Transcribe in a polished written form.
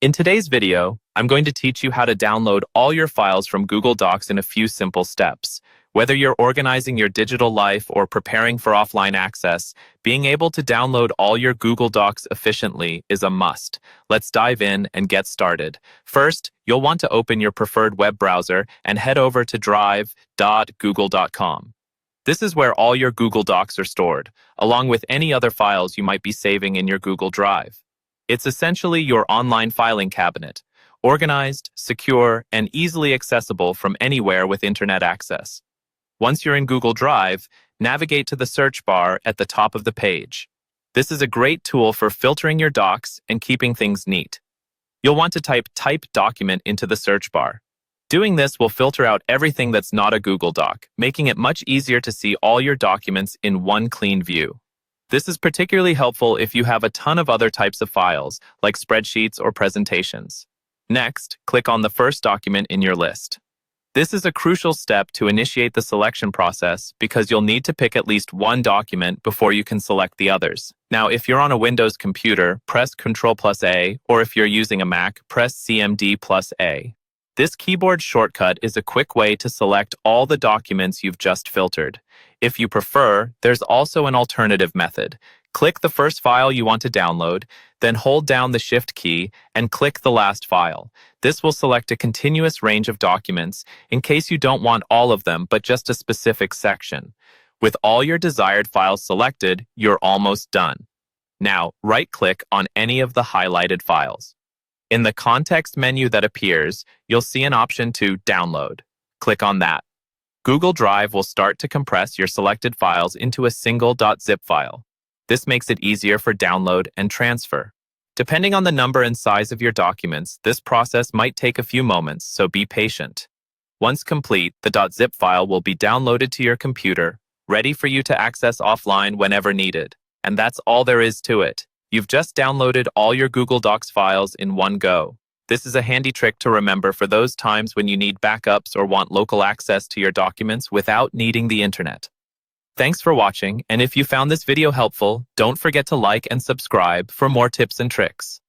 In today's video, I'm going to teach you how to download all your files from Google Docs in a few simple steps. Whether you're organizing your digital life or preparing for offline access, being able to download all your Google Docs efficiently is a must. Let's dive in and get started. First, you'll want to open your preferred web browser and head over to drive.google.com. This is where all your Google Docs are stored, along with any other files you might be saving in your Google Drive. It's essentially your online filing cabinet, organized, secure, and easily accessible from anywhere with internet access. Once you're in Google Drive, navigate to the search bar at the top of the page. This is a great tool for filtering your docs and keeping things neat. You'll want to type document into the search bar. Doing this will filter out everything that's not a Google Doc, making it much easier to see all your documents in one clean view. This is particularly helpful if you have a ton of other types of files, like spreadsheets or presentations. Next, click on the first document in your list. This is a crucial step to initiate the selection process because you'll need to pick at least one document before you can select the others. Now, if you're on a Windows computer, press Ctrl+A, or if you're using a Mac, press CMD+A. This keyboard shortcut is a quick way to select all the documents you've just filtered. If you prefer, there's also an alternative method. Click the first file you want to download, then hold down the Shift key and click the last file. This will select a continuous range of documents in case you don't want all of them, but just a specific section. With all your desired files selected, you're almost done. Now, right-click on any of the highlighted files. In the context menu that appears, you'll see an option to download. Click on that. Google Drive will start to compress your selected files into a single .zip file. This makes it easier for download and transfer. Depending on the number and size of your documents, this process might take a few moments, so be patient. Once complete, the .zip file will be downloaded to your computer, ready for you to access offline whenever needed. And that's all there is to it. You've just downloaded all your Google Docs files in one go. This is a handy trick to remember for those times when you need backups or want local access to your documents without needing the internet. Thanks for watching, and if you found this video helpful, don't forget to like and subscribe for more tips and tricks.